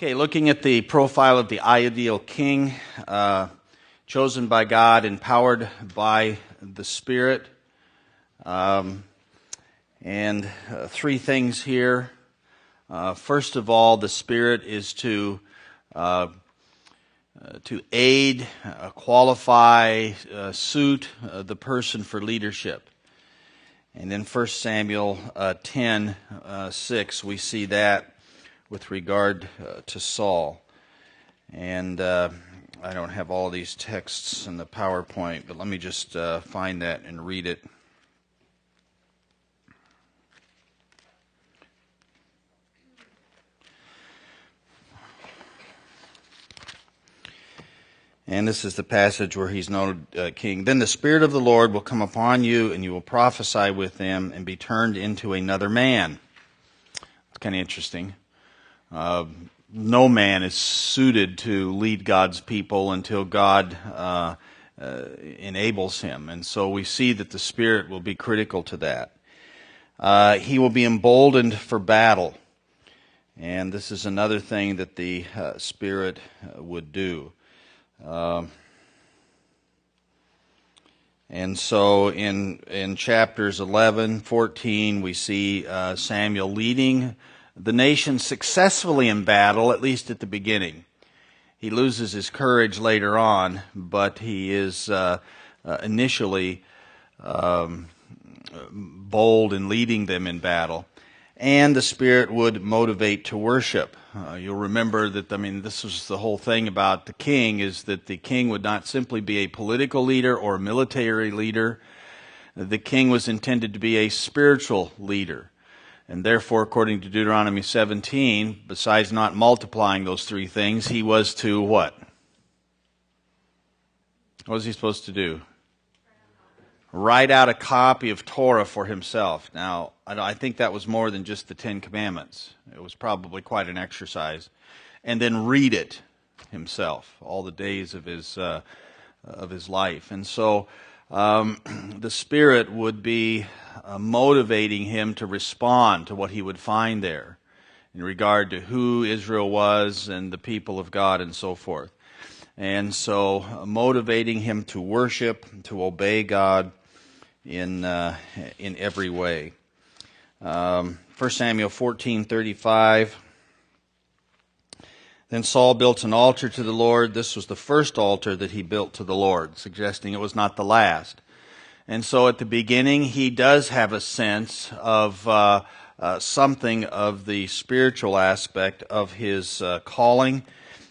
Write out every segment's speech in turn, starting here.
Okay, looking at the profile of the ideal king, chosen by God, empowered by the Spirit. And three things here. First of all, the Spirit is to aid, qualify, suit the person for leadership. And in 1 Samuel 10:6, we see that with regard to Saul. And I don't have all these texts in the PowerPoint, but let me just find that and read it. And this is the passage where he's known king. Then the Spirit of the Lord will come upon you, and you will prophesy with them and be turned into another man. It's kind of interesting. No man is suited to lead God's people until God enables him. And so we see that the Spirit will be critical to that. He will be emboldened for battle. And this is another thing that the Spirit would do. And so in chapters 11, 14, we see Samuel leading the nation successfully in battle, at least at the beginning. He loses his courage later on, but he is initially bold in leading them in battle. And the Spirit would motivate to worship. You'll remember that, this was the whole thing about the king, is that the king would not simply be a political leader or a military leader. The king was intended to be a spiritual leader. And therefore, according to Deuteronomy 17, besides not multiplying those three things, he was to what? What was he supposed to do? Write out a copy of Torah for himself. Now, I think that was more than just the Ten Commandments. It was probably quite an exercise. And then read it himself all the days of his life. And so the Spirit would be motivating him to respond to what he would find there in regard to who Israel was and the people of God and so forth. And so motivating him to worship, to obey God in every way. 1 Samuel 14:35. Then Saul built an altar to the Lord. This was the first altar that he built to the Lord, suggesting it was not the last. And so at the beginning, he does have a sense of something of the spiritual aspect of his calling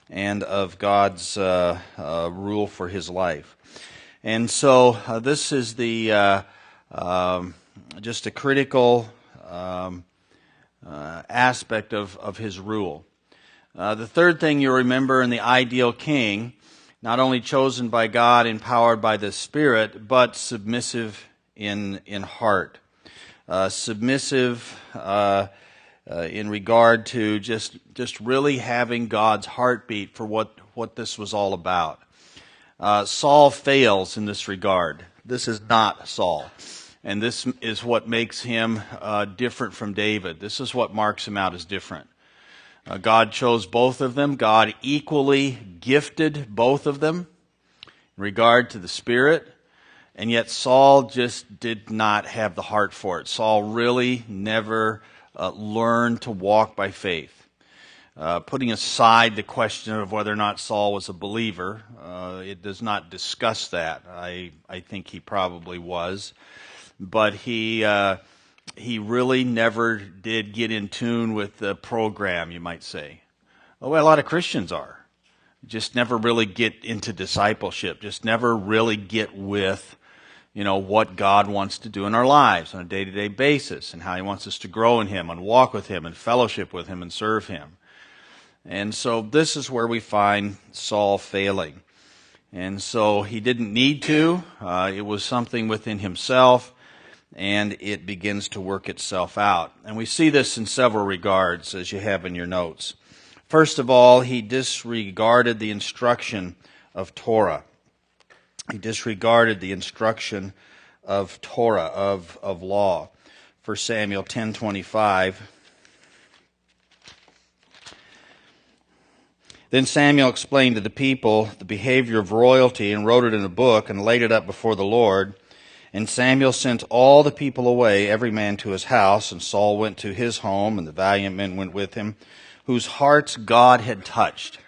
and of God's rule for his life. And so this is the just a critical aspect of his rule. The third thing you remember in the ideal king, not only chosen by God, empowered by the Spirit, but submissive in heart. Submissive in regard to just really having God's heartbeat for what this was all about. Saul fails in this regard. This is not Saul. And this is what makes him different from David. This is what marks him out as different. God chose both of them. God equally gifted both of them in regard to the Spirit. And yet Saul just did not have the heart for it. Saul really never learned to walk by faith. Putting aside the question of whether or not Saul was a believer, it does not discuss that. I think he probably was. But he really never did get in tune with the program, you might say. Well, a lot of Christians are. Just never really get into discipleship. Just never really get with, what God wants to do in our lives on a day-to-day basis and how He wants us to grow in Him and walk with Him and fellowship with Him and serve Him. And so this is where we find Saul failing. And so he didn't need to. It was something within himself, and it begins to work itself out. And we see this in several regards, as you have in your notes. First of all, he disregarded the instruction of Torah. He disregarded the instruction of Torah, of law. 1 Samuel 10:25. Then Samuel explained to the people the behavior of royalty and wrote it in a book and laid it up before the Lord. And Samuel sent all the people away, every man to his house, and Saul went to his home, and the valiant men went with him, whose hearts God had touched.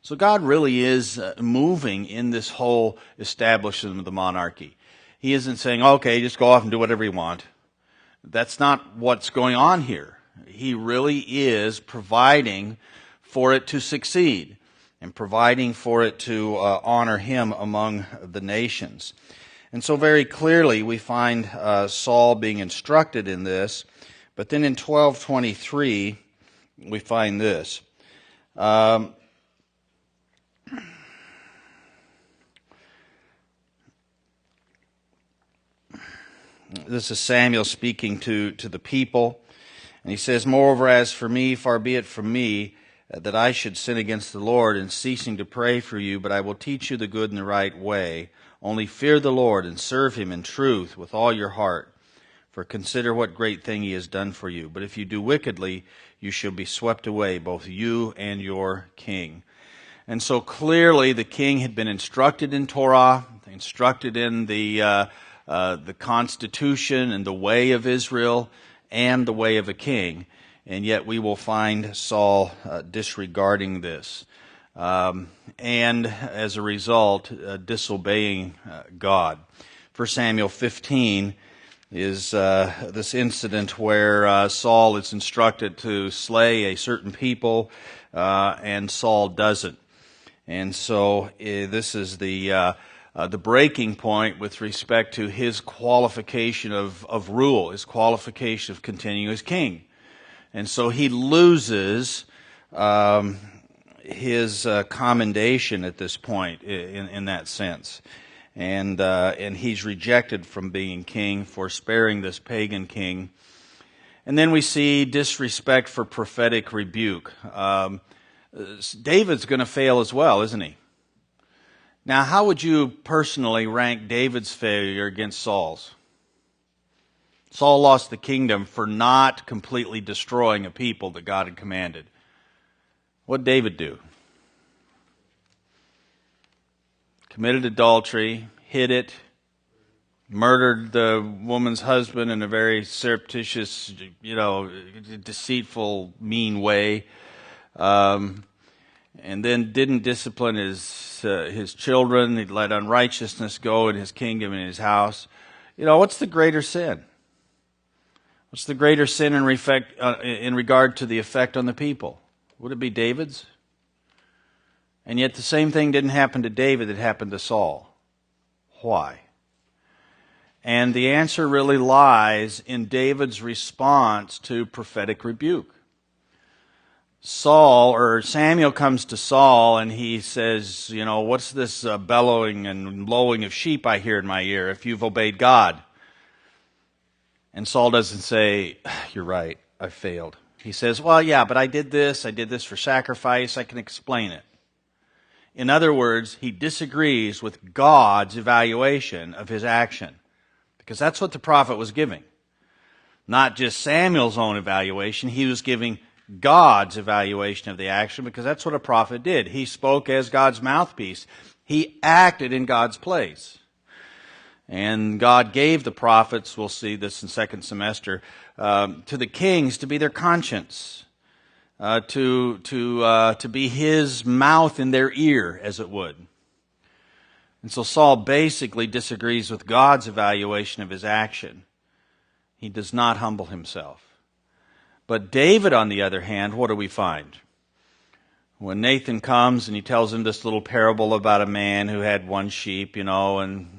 So God really is moving in this whole establishment of the monarchy. He isn't saying, okay, just go off and do whatever you want. That's not what's going on here. He really is providing for it to succeed and providing for it to honor him among the nations. And so very clearly we find Saul being instructed in this. But then in 12:23 we find this. This is Samuel speaking to the people. And he says, "Moreover, as for me, far be it from me that I should sin against the Lord in ceasing to pray for you, but I will teach you the good and the right way. Only fear the Lord and serve him in truth with all your heart. For consider what great thing he has done for you. But if you do wickedly, you shall be swept away, both you and your king." And so clearly the king had been instructed in Torah, instructed in the Constitution and the way of Israel and the way of a king. And yet we will find Saul disregarding this. And as a result, disobeying God. 1 Samuel 15 is this incident where Saul is instructed to slay a certain people, and Saul doesn't. And so this is the breaking point with respect to his qualification of rule, his qualification of continuing as king. And so he loses his commendation at this point in that sense. And he's rejected from being king for sparing this pagan king. And then we see disrespect for prophetic rebuke. David's going to fail as well, isn't he? Now, how would you personally rank David's failure against Saul's? Saul lost the kingdom for not completely destroying a people that God had commanded. What did David do? Committed adultery, hid it, murdered the woman's husband in a very surreptitious, deceitful, mean way, and then didn't discipline his children. He let unrighteousness go in his kingdom and his house. What's the greater sin? What's the greater sin in regard to the effect on the people? Would it be David's? And yet the same thing didn't happen to David that happened to Saul. Why? And the answer really lies in David's response to prophetic rebuke. Samuel comes to Saul and he says, what's this bellowing and lowing of sheep I hear in my ear if you've obeyed God? And Saul doesn't say, you're right, I failed. He says, well, yeah, but I did this for sacrifice, I can explain it. In other words, he disagrees with God's evaluation of his action, because that's what the prophet was giving. Not just Samuel's own evaluation, he was giving God's evaluation of the action, because that's what a prophet did. He spoke as God's mouthpiece. He acted in God's place. And God gave the prophets, we'll see this in second semester, to the kings to be their conscience, to be his mouth in their ear, as it would. And so Saul basically disagrees with God's evaluation of his action. He does not humble himself. But David, on the other hand, what do we find? When Nathan comes and he tells him this little parable about a man who had one sheep, and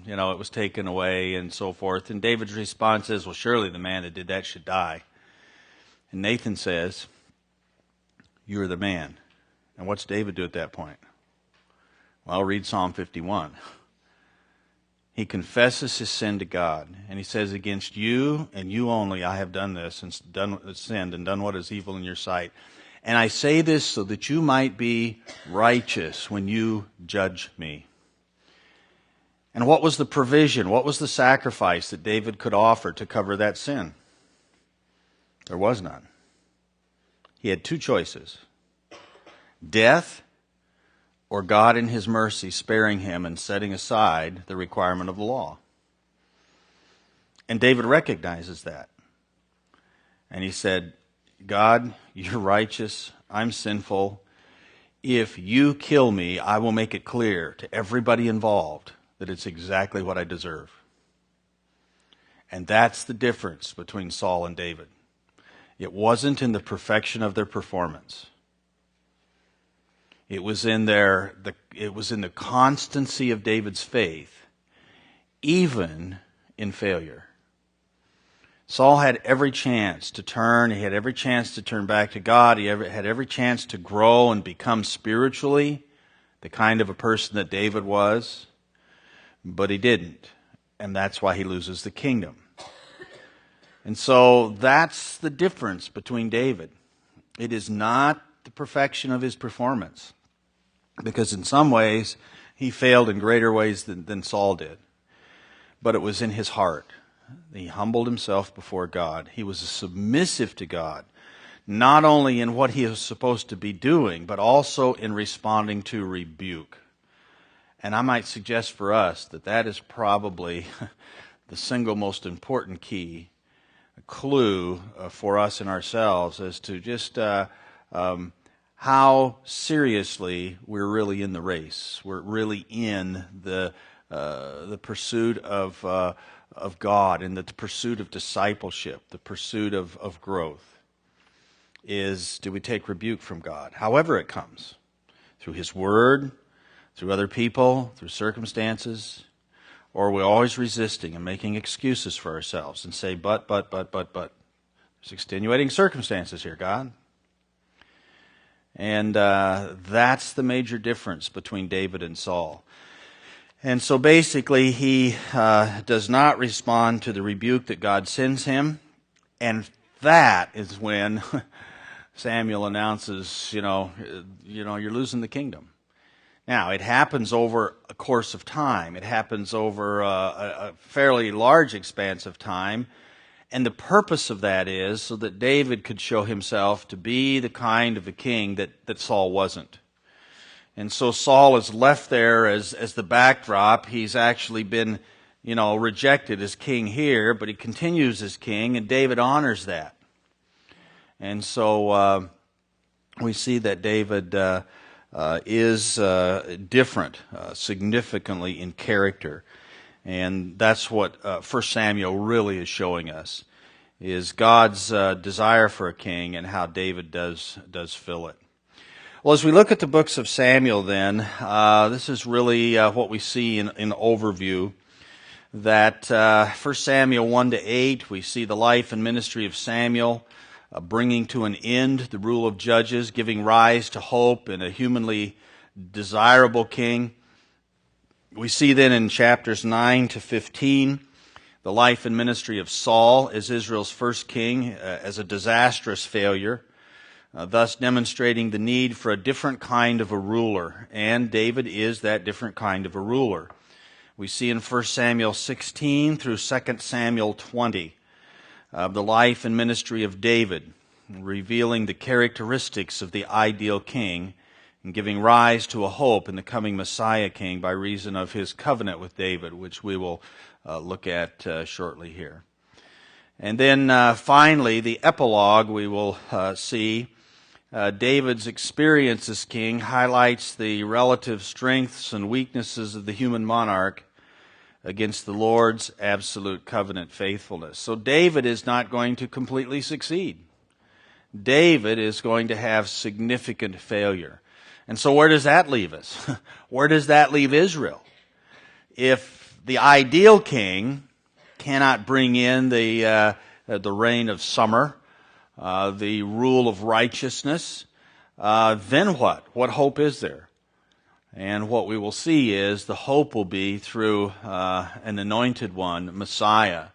it was taken away and so forth. And David's response is, well, surely the man that did that should die. And Nathan says, you're the man. And what's David do at that point? Well, read Psalm 51. He confesses his sin to God. And he says, against you and you only I have done this and sinned and done what is evil in your sight. And I say this so that you might be righteous when you judge me. And what was the provision? What was the sacrifice that David could offer to cover that sin? There was none. He had two choices: death or God in his mercy sparing him and setting aside the requirement of the law. And David recognizes that. And he said, God, you're righteous, I'm sinful. If you kill me, I will make it clear to everybody involved that it's exactly what I deserve. And that's the difference between Saul and David. It wasn't in the perfection of their performance. It was in the constancy of David's faith, even in failure. Saul had every chance to turn. He had every chance to turn back to God. He had every chance to grow and become spiritually the kind of a person that David was. But he didn't. And that's why he loses the kingdom. And so that's the difference between David. It is not the perfection of his performance. Because in some ways, he failed in greater ways than Saul did. But it was in his heart. He humbled himself before God. He was submissive to God, not only in what he was supposed to be doing, but also in responding to rebuke. And I might suggest for us that that is probably the single most important key, clue for us and ourselves as to just how seriously we're really in the race. We're really in the pursuit of God and the pursuit of discipleship, the pursuit of growth. Do we take rebuke from God, however it comes, through His Word, through other people, through circumstances, or are we always resisting and making excuses for ourselves and say, but. There's extenuating circumstances here, God. And that's the major difference between David and Saul. And so basically he does not respond to the rebuke that God sends him. And that is when Samuel announces, you're losing the kingdom. Now, it happens over a course of time. It happens over a fairly large expanse of time. And the purpose of that is so that David could show himself to be the kind of a king that Saul wasn't. And so Saul is left there as the backdrop. He's actually been, rejected as king here, but he continues as king, and David honors that. And so we see that David is different significantly in character. And that's what 1 Samuel really is showing us, is God's desire for a king and how David does fill it. Well, as we look at the books of Samuel then, this is really what we see in overview, that 1 Samuel 1-8, we see the life and ministry of Samuel, bringing to an end the rule of judges, giving rise to hope in a humanly desirable king. We see then in chapters 9-15 the life and ministry of Saul as Israel's first king, as a disastrous failure, thus demonstrating the need for a different kind of a ruler. And David is that different kind of a ruler. We see in 1 Samuel 16 through 2 Samuel 20 the life and ministry of David, revealing the characteristics of the ideal king and giving rise to a hope in the coming Messiah king by reason of his covenant with David, which we will look at shortly here. And then finally, the epilogue we will see. David's experience as king highlights the relative strengths and weaknesses of the human monarch against the Lord's absolute covenant faithfulness. So David is not going to completely succeed. David is going to have significant failure. And so where does that leave us? Where does that leave Israel? If the ideal king cannot bring in the reign of summer, the rule of righteousness, then what? What hope is there? And what we will see is the hope will be through an anointed one, Messiah,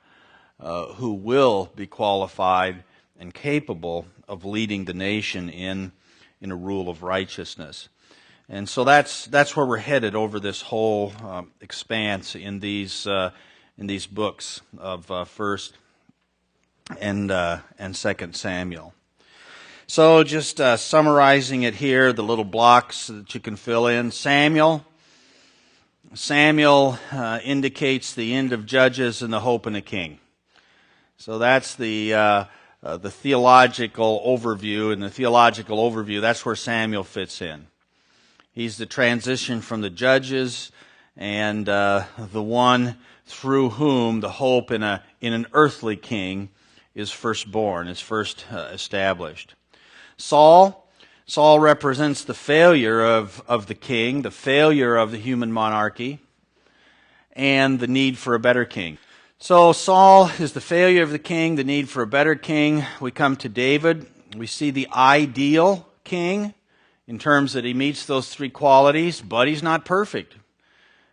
who will be qualified and capable of leading the nation in a rule of righteousness. And so that's where we're headed over this whole expanse in these books of 1st and 2nd Samuel. So just summarizing it here, the little blocks that you can fill in. Samuel indicates the end of Judges and the hope in a king. So that's the theological overview. In the theological overview, that's where Samuel fits in. He's the transition from the Judges and the one through whom the hope in an earthly king is first born, is first established. Saul represents the failure of the king, the failure of the human monarchy, and the need for a better king. So Saul is the failure of the king, the need for a better king. We come to David. We see the ideal king in terms that he meets those three qualities, but he's not perfect.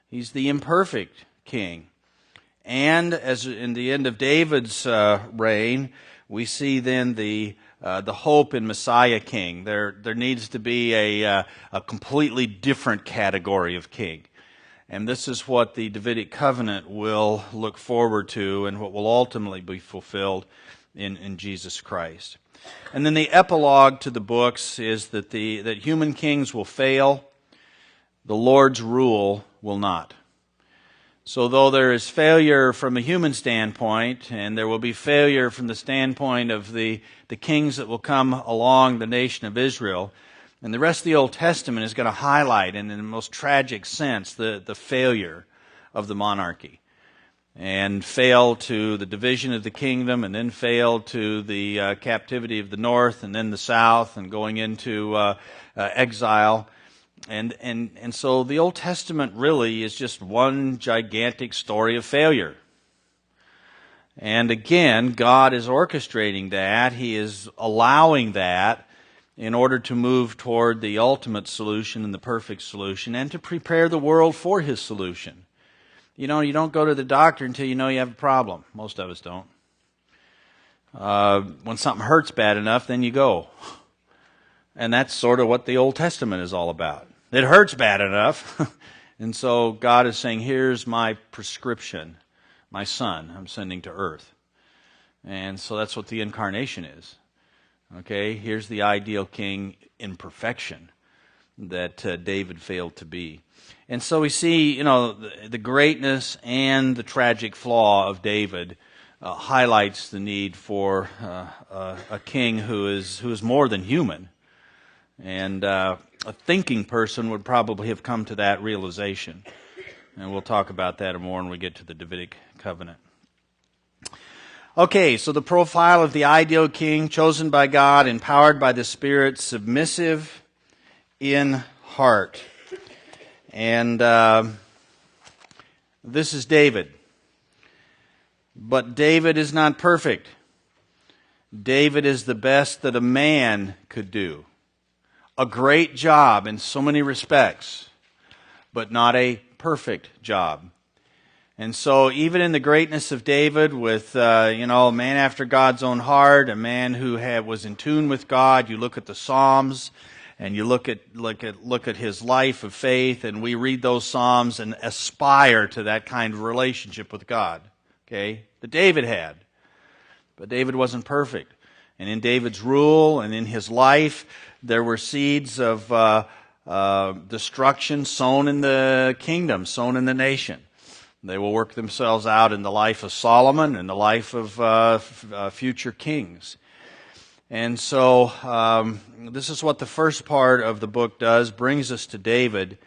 He's the imperfect king. And as in the end of David's reign, we see then the hope in Messiah king. There needs to be a completely different category of king. And this is what the Davidic covenant will look forward to and what will ultimately be fulfilled in Jesus Christ. And then the epilogue to the books is that human kings will fail, the Lord's rule will not. So though there is failure from a human standpoint, and there will be failure from the standpoint of the kings that will come along the nation of Israel, and the rest of the Old Testament is going to highlight, in the most tragic sense, the failure of the monarchy. And fail to the division of the kingdom, and then fail to the captivity of the north, and then the south, and going into exile. And so the Old Testament really is just one gigantic story of failure. And again, God is orchestrating that. He is allowing that in order to move toward the ultimate solution and the perfect solution, and to prepare the world for His solution. You know, you don't go to the doctor until you know you have a problem. Most of us don't. When something hurts bad enough, then you go. And that's sort of what the Old Testament is all about. It hurts bad enough. And so God is saying, here's my prescription, my son I'm sending to earth. And so that's what the incarnation is. Okay, here's the ideal king in perfection that David failed to be. And so we see, the greatness and the tragic flaw of David highlights the need for a king who is more than human. And a thinking person would probably have come to that realization. And we'll talk about that more when we get to the Davidic covenant. Okay, so the profile of the ideal king, chosen by God, empowered by the Spirit, submissive in heart. And this is David. But David is not perfect. David is the best that a man could do. A great job in so many respects, but not a perfect job. And so even in the greatness of David with, a man after God's own heart, a man who was in tune with God, you look at the Psalms and you look at his life of faith, and we read those Psalms and aspire to that kind of relationship with God, okay, that David had. But David wasn't perfect. And in David's rule and in his life, there were seeds of destruction sown in the kingdom, sown in the nation. They will work themselves out in the life of Solomon and the life of future kings. And so this is what the first part of the book does, brings us to David,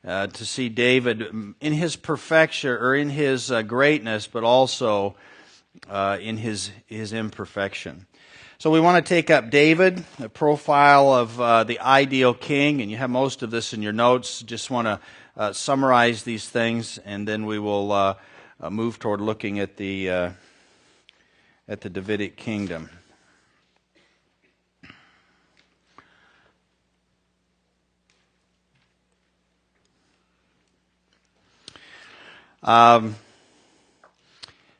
to see David in his perfection, or in his greatness, but also in his imperfection. So we want to take up David, the profile of the ideal king, and you have most of this in your notes. Just want to summarize these things, and then we will move toward looking at the Davidic kingdom.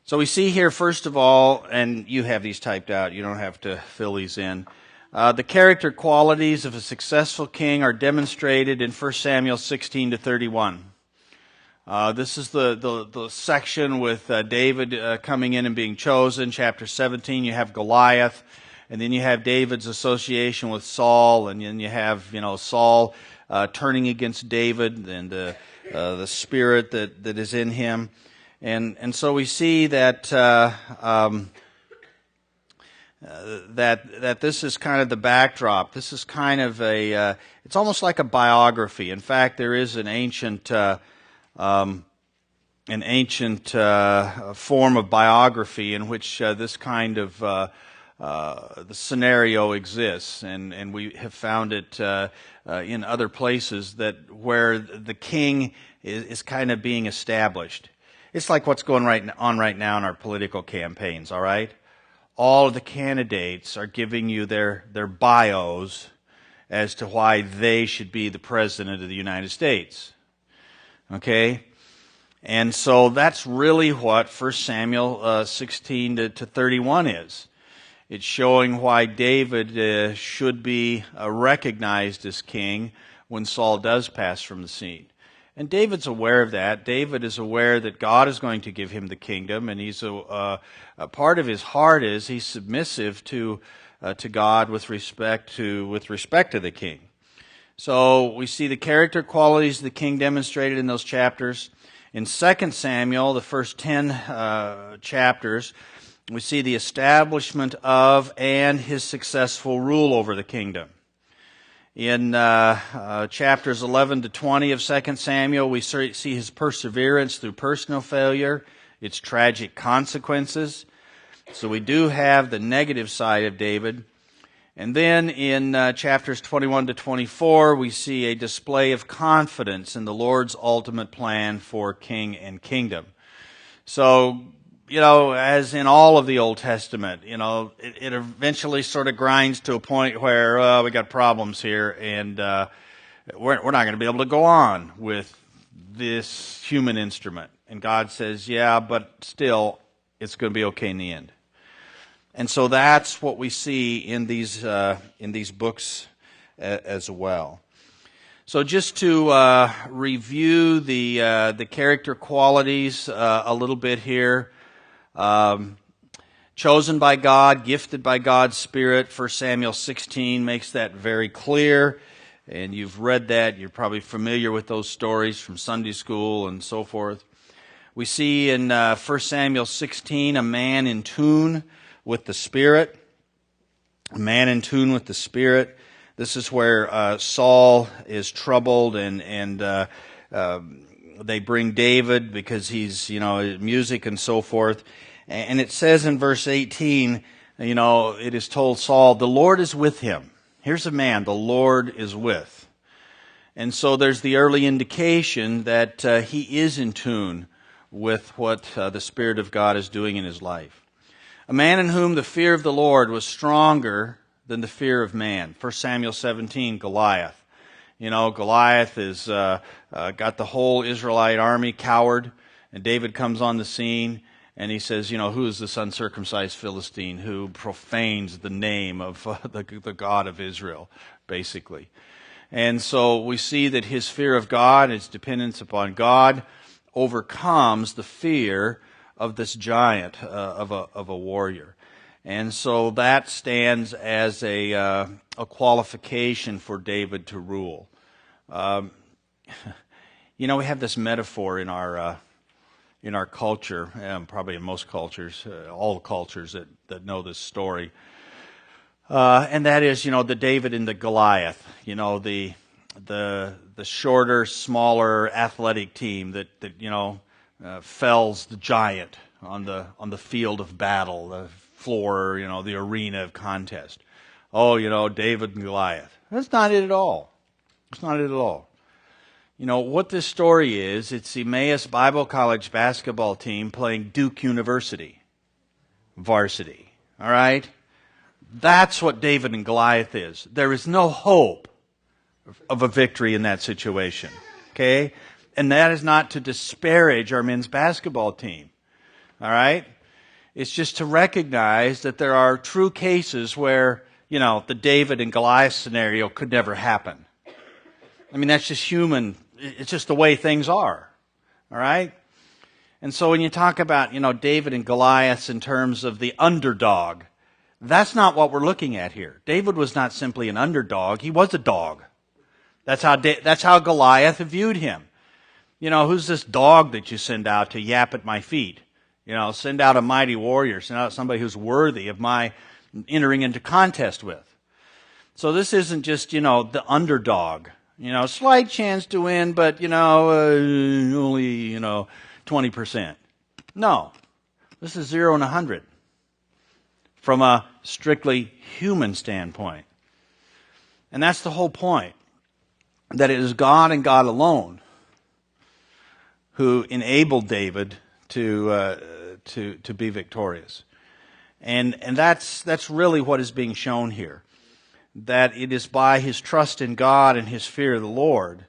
So we see here, first of all, and you have these typed out, you don't have to fill these in. The character qualities of a successful king are demonstrated in 1 Samuel 16 to 31. This is the section with David coming in and being chosen. Chapter 17, you have Goliath. And then you have David's association with Saul, and then you have, Saul turning against David and the spirit that is in him. And so we see that that this is kind of the backdrop. This is kind of it's almost like a biography. In fact, there is an ancient form of biography in which this kind of the scenario exists, and we have found it in other places that where the king is kind of being established. It's like what's going on right now in our political campaigns. All right. All of the candidates are giving you their bios as to why they should be the president of the United States. Okay? And so that's really what 1 Samuel 16 to 31 is. It's showing why David should be recognized as king when Saul does pass from the scene. And David's aware of that. David is aware that God is going to give him the kingdom, and he's a part of his heart is he's submissive to God with respect to the king. So we see the character qualities of the king demonstrated in those chapters. In 2 Samuel, the first 10 chapters, we see the establishment of and his successful rule over the kingdom. In chapters 11 to 20 of 2 Samuel, we see his perseverance through personal failure, its tragic consequences. So we do have the negative side of David. And then in chapters 21 to 24, we see a display of confidence in the Lord's ultimate plan for king and kingdom. So, as in all of the Old Testament, it eventually sort of grinds to a point where we got problems here, and we're not going to be able to go on with this human instrument. And God says, yeah, but still, it's going to be okay in the end. And so that's what we see in these books as well. So just to review the character qualities a little bit here. Chosen by God, gifted by God's Spirit. 1 Samuel 16 makes that very clear. And you've read that. You're probably familiar with those stories from Sunday school and so forth. We see in 1 Samuel 16 a man in tune with the Spirit. A man in tune with the Spirit. This is where Saul is troubled and they bring David because he's, music and so forth. And it says in verse 18, it is told Saul, the Lord is with him. Here's a man the Lord is with. And so there's the early indication that he is in tune with what the Spirit of God is doing in his life. A man in whom the fear of the Lord was stronger than the fear of man. 1 Samuel 17, Goliath. Goliath has got the whole Israelite army cowered, and David comes on the scene, and he says, who is this uncircumcised Philistine who profanes the name of the God of Israel, basically. And so we see that his fear of God, his dependence upon God, overcomes the fear of this giant of a warrior. And so that stands as a qualification for David to rule. We have this metaphor in our culture, probably in most cultures, all cultures that know this story, and that is, the David and the Goliath. The shorter, smaller, athletic team that fells the giant on the field of battle, the floor, the arena of contest. Oh, David and Goliath. That's not it at all. It's not it at all. What this story is, it's the Emmaus Bible College basketball team playing Duke University varsity. All right? That's what David and Goliath is. There is no hope of a victory in that situation. Okay? And that is not to disparage our men's basketball team. All right? It's just to recognize that there are true cases where, the David and Goliath scenario could never happen. I mean, that's just human. It's just the way things are. All right? And so when you talk about, David and Goliath in terms of the underdog, That's not what we're looking at here. David was not simply an underdog. He was a dog. That's how Goliath viewed him. You know, who's this dog that you send out to yap at my feet? You know, send out a mighty warrior. Send out somebody who's worthy of my entering into contest with. So this isn't just, the underdog. Slight chance to win, but, only, 20%. No. This is 0 and 100 from a strictly human standpoint. And that's the whole point. That it is God and God alone who enabled David to be victorious. And that's really what is being shown here. That it is by his trust in God and his fear of the Lord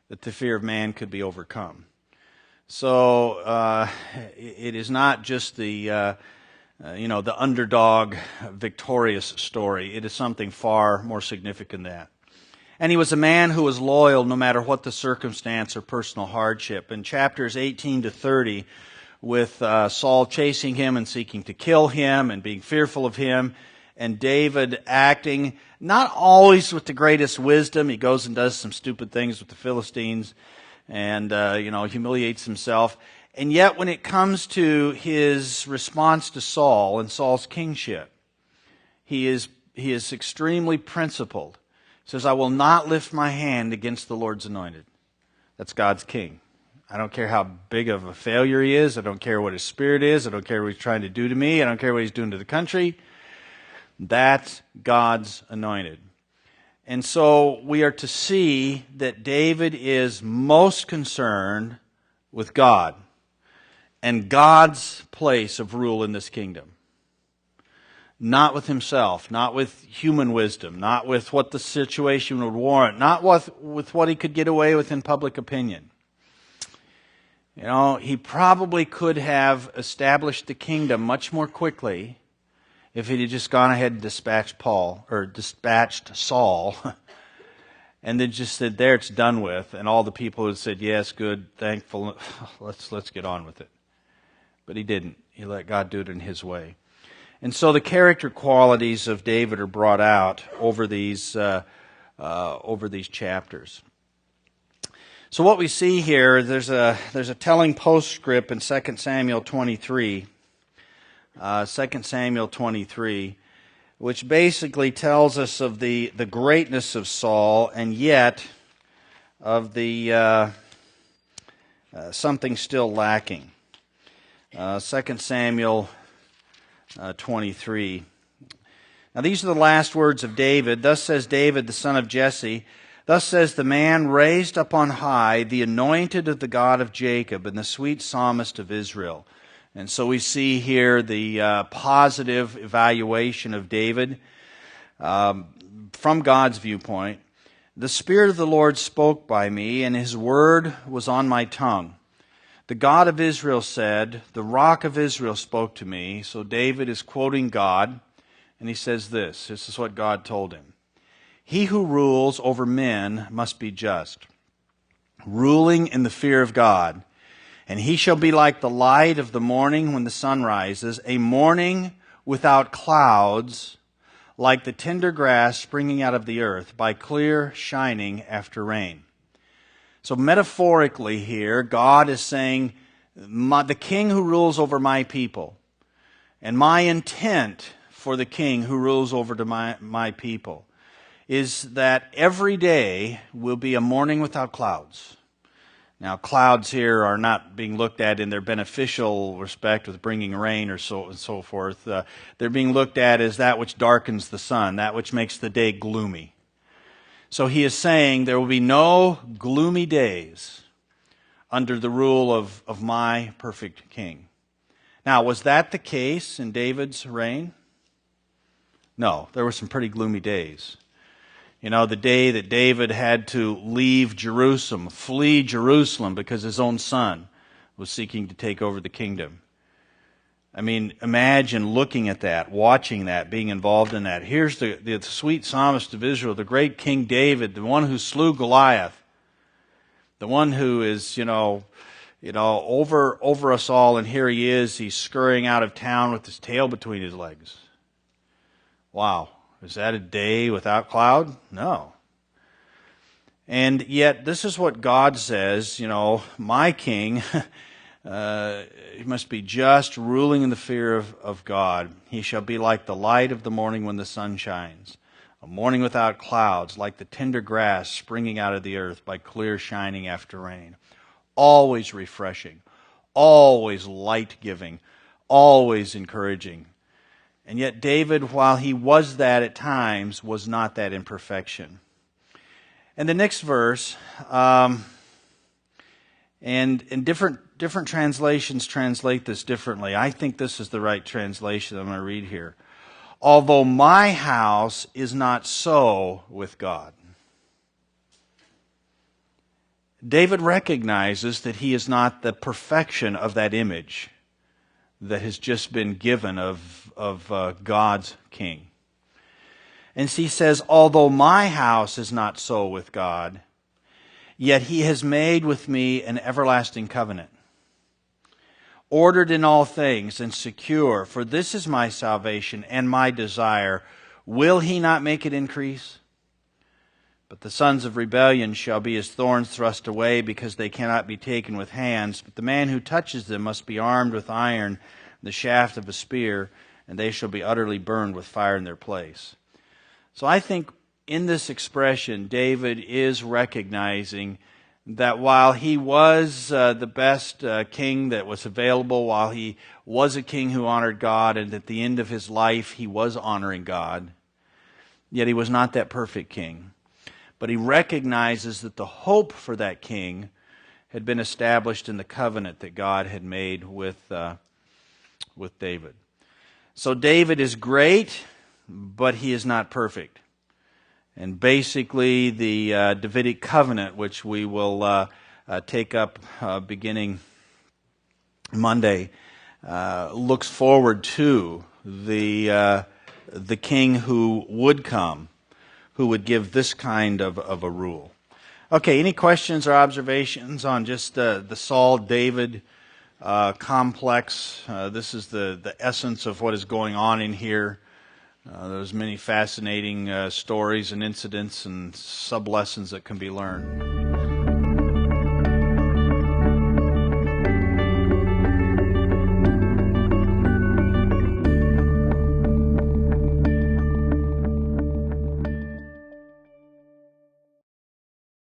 that the fear of man could be overcome. So it is not just the underdog victorious story. It is something far more significant than that. And he was a man who was loyal no matter what the circumstance or personal hardship. In chapters 18 to 30, with Saul chasing him and seeking to kill him and being fearful of him, and David acting not always with the greatest wisdom. He goes and does some stupid things with the Philistines and, humiliates himself. And yet when it comes to his response to Saul and Saul's kingship, he is extremely principled. He says, I will not lift my hand against the Lord's anointed. That's God's king. I don't care how big of a failure he is. I don't care what his spirit is. I don't care what he's trying to do to me. I don't care what he's doing to the country. That's God's anointed. And so we are to see that David is most concerned with God and God's place of rule in this kingdom. Not with himself, not with human wisdom, not with what the situation would warrant, not with what he could get away with in public opinion. He probably could have established the kingdom much more quickly if he had just gone ahead and dispatched Saul, and then just said, there, it's done with, and all the people would have said, yes, good, thankful, let's get on with it. But he didn't. He let God do it in his way. And so the character qualities of David are brought out over these chapters. So what we see here, there's a telling postscript in 2 Samuel 23. 2 Samuel 23, which basically tells us of the greatness of Saul, and yet of the something still lacking. 2 Samuel 23. Now these are the last words of David. Thus says David, the son of Jesse, thus says the man raised up on high, the anointed of the God of Jacob, and the sweet psalmist of Israel. And so we see here the positive evaluation of David from God's viewpoint. The Spirit of the Lord spoke by me, and His word was on my tongue. The God of Israel said, the Rock of Israel spoke to me. So David is quoting God, and he says this. This is what God told him. He who rules over men must be just, ruling in the fear of God. And he shall be like the light of the morning when the sun rises, a morning without clouds, like the tender grass springing out of the earth, by clear shining after rain. So metaphorically here, God is saying, the king who rules over my people, and my intent for the king who rules over my people, is that every day will be a morning without clouds. Now, clouds here are not being looked at in their beneficial respect with bringing rain or so and so forth. They're being looked at as that which darkens the sun, that which makes the day gloomy. So he is saying there will be no gloomy days under the rule of my perfect king. Now, was that the case in David's reign? No, there were some pretty gloomy days. The day that David had to leave Jerusalem, flee Jerusalem because his own son was seeking to take over the kingdom. I mean, imagine looking at that, watching that, being involved in that. Here's the sweet psalmist of Israel, the great King David, the one who slew Goliath, the one who is, over us all, and here he is, he's scurrying out of town with his tail between his legs. Wow, is that a day without cloud? No. And yet, this is what God says, my king, he must be just, ruling in the fear of God. He shall be like the light of the morning when the sun shines, a morning without clouds, like the tender grass springing out of the earth by clear shining after rain. Always refreshing, always light-giving, always encouraging. And yet David, while he was that at times, was not that in perfection. And the next verse, and different translations translate this differently. I think this is the right translation I'm going to read here. Although my house is not so with God. David recognizes that he is not the perfection of that image that has just been given of God's king. And he says, although my house is not so with God, yet he has made with me an everlasting covenant, ordered in all things and secure, for this is my salvation and my desire. Will he not make it increase? But the sons of rebellion shall be as thorns thrust away, because they cannot be taken with hands. But the man who touches them must be armed with iron, the shaft of a spear, and they shall be utterly burned with fire in their place. So I think in this expression, David is recognizing that while he was the best king that was available, while he was a king who honored God, and at the end of his life he was honoring God, yet he was not that perfect king. But he recognizes that the hope for that king had been established in the covenant that God had made with David. So David is great, but he is not perfect. And basically the Davidic covenant, which we will take up beginning Monday, looks forward to the king who would come, who would give this kind of a rule. Okay, any questions or observations on just the Saul-David complex? This is the essence of what is going on in here. There's many fascinating stories and incidents and sub-lessons that can be learned.